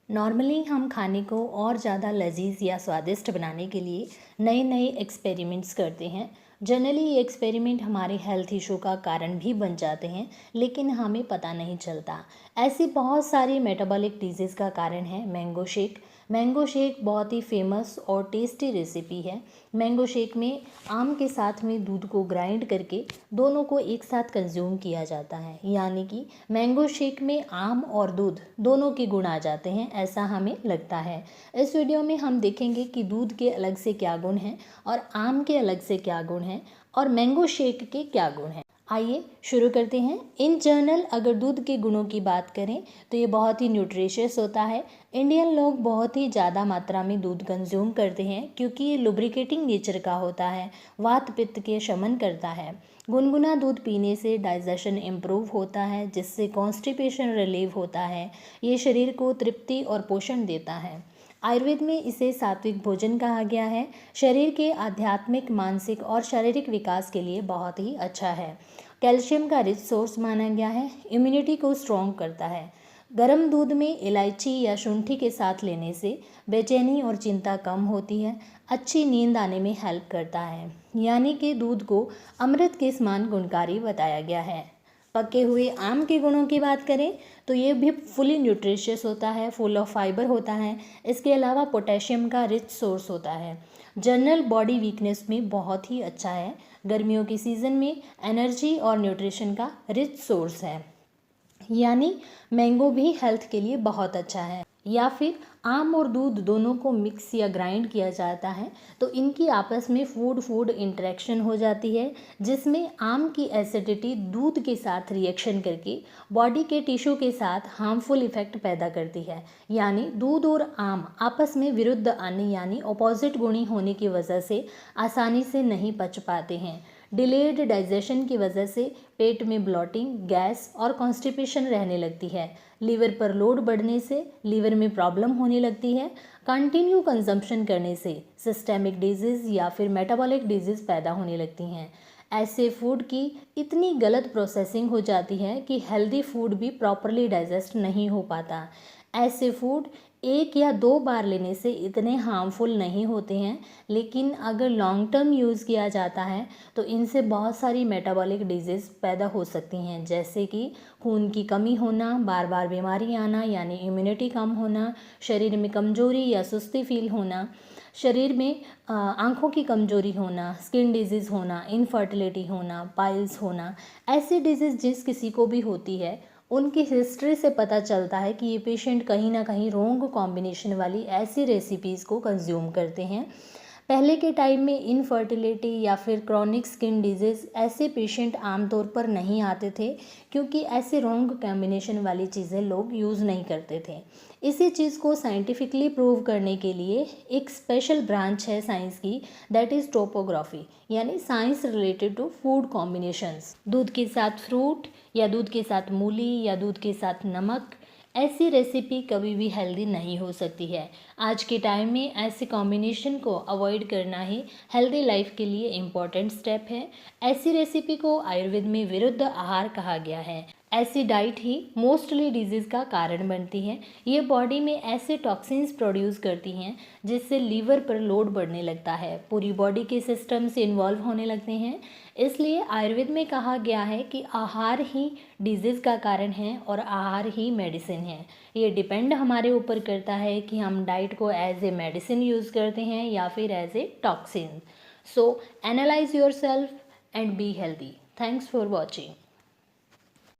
Normally हम खाने को और ज़्यादा लजीज या स्वादिष्ट बनाने के लिए नए नए एक्सपेरिमेंट्स करते हैं। जनरली ये एक्सपेरिमेंट हमारे हेल्थ इशू का कारण भी बन जाते हैं, लेकिन हमें पता नहीं चलता। ऐसी बहुत सारी मेटाबॉलिक डिजीज़ का कारण है मैंगो शेक। मैंगो शेक बहुत ही फेमस और टेस्टी रेसिपी है। मैंगो शेक में आम के साथ में दूध को ग्राइंड करके दोनों को एक साथ कंज्यूम किया जाता है, यानी कि मैंगो शेक में आम और दूध दोनों के गुण आ जाते हैं, ऐसा हमें लगता है। इस वीडियो में हम देखेंगे कि दूध के अलग से क्या गुण हैं और आम के अलग से क्या गुण हैं और मैंगो शेक के क्या गुण हैं। आइए शुरू करते हैं। इन जनरल अगर दूध के गुणों की बात करें तो ये बहुत ही न्यूट्रिशियस होता है। इंडियन लोग बहुत ही ज़्यादा मात्रा में दूध कंज्यूम करते हैं क्योंकि ये लुब्रिकेटिंग नेचर का होता है, वात पित्त के शमन करता है। गुनगुना दूध पीने से डाइजेशन इम्प्रूव होता है, जिससे कॉन्स्टिपेशन रिलीव होता है। ये शरीर को तृप्ति और पोषण देता है। आयुर्वेद में इसे सात्विक भोजन कहा गया है। शरीर के आध्यात्मिक, मानसिक और शारीरिक विकास के लिए बहुत ही अच्छा है। कैल्शियम का रिच सोर्स माना गया है। इम्यूनिटी को स्ट्रॉन्ग करता है। गर्म दूध में इलायची या शुंठी के साथ लेने से बेचैनी और चिंता कम होती है। अच्छी नींद आने में हेल्प करता है। यानी कि दूध को अमृत के समान गुणकारी बताया गया है। पके हुए आम के गुणों की बात करें तो ये भी फुली न्यूट्रिशियस होता है, फुल ऑफ फाइबर होता है। इसके अलावा पोटेशियम का रिच सोर्स होता है। जनरल बॉडी वीकनेस में बहुत ही अच्छा है। गर्मियों के सीज़न में एनर्जी और न्यूट्रिशन का रिच सोर्स है। यानी मैंगो भी हेल्थ के लिए बहुत अच्छा है। या फिर आम और दूध दोनों को मिक्स या ग्राइंड किया जाता है तो इनकी आपस में फूड इंटरेक्शन हो जाती है, जिसमें आम की एसिडिटी दूध के साथ रिएक्शन करके बॉडी के टिश्यू के साथ हार्मफुल इफेक्ट पैदा करती है। यानी दूध और आम आपस में विरुद्ध अन्य यानी अपोजिट गुणी होने की वजह से आसानी से नहीं पच पाते हैं। डिलेड डाइजेशन की वजह से पेट में ब्लॉटिंग, गैस और कॉन्स्टिपेशन रहने लगती है। लीवर पर लोड बढ़ने से लीवर में प्रॉब्लम होने लगती है। कंटिन्यू कंजम्पशन करने से सिस्टेमिक डिजीज़ या फिर मेटाबॉलिक डिजीज़ पैदा होने लगती हैं। ऐसे फूड की इतनी गलत प्रोसेसिंग हो जाती है कि हेल्दी फूड भी प्रॉपरली डाइजेस्ट नहीं हो पाता। ऐसे फूड एक या दो बार लेने से इतने हार्मफुल नहीं होते हैं, लेकिन अगर लॉन्ग टर्म यूज़ किया जाता है तो इनसे बहुत सारी मेटाबॉलिक डिजीज़ पैदा हो सकती हैं, जैसे कि खून की कमी होना, बार बार बीमारी आना यानी इम्यूनिटी कम होना, शरीर में कमजोरी या सुस्ती फील होना, शरीर में आँखों की कमजोरी होना, स्किन डिजीज़ होना, इनफर्टिलिटी होना, पाइल्स होना। ऐसी डिजीज़ जिस किसी को भी होती है उनकी हिस्ट्री से पता चलता है कि ये पेशेंट कहीं ना कहीं रोंग कॉम्बिनेशन वाली ऐसी रेसिपीज़ को कंज्यूम करते हैं। पहले के टाइम में इनफर्टिलिटी या फिर क्रॉनिक स्किन डिजीज़ ऐसे पेशेंट आमतौर पर नहीं आते थे, क्योंकि ऐसे रोंग कॉम्बिनेशन वाली चीज़ें लोग यूज़ नहीं करते थे। इसी चीज़ को साइंटिफिकली प्रूव करने के लिए एक स्पेशल ब्रांच है साइंस की, दैट इज़ टोपोग्राफी, यानी science related to food combinations. दूध के साथ फ्रूट या दूध के साथ मूली या दूध के साथ नमक, ऐसी रेसिपी कभी भी हेल्दी नहीं हो सकती है। आज के टाइम में ऐसे कॉम्बिनेशन को अवॉइड करना ही हेल्दी लाइफ के लिए इम्पॉर्टेंट स्टेप है। ऐसी रेसिपी को आयुर्वेद में विरुद्ध आहार कहा गया है। ऐसी डाइट ही मोस्टली डिजीज़ का कारण बनती है। ये बॉडी में ऐसे टॉक्सिन्स प्रोड्यूस करती हैं जिससे लीवर पर लोड बढ़ने लगता है, पूरी बॉडी के सिस्टम से इन्वॉल्व होने लगते हैं। इसलिए आयुर्वेद में कहा गया है कि आहार ही डिजीज़ का कारण है और आहार ही मेडिसिन है। ये डिपेंड हमारे ऊपर करता है कि हम डाइट को एज ए मेडिसिन यूज़ करते हैं या फिर as a toxin. So analyse yourself and be healthy. Thanks for watching.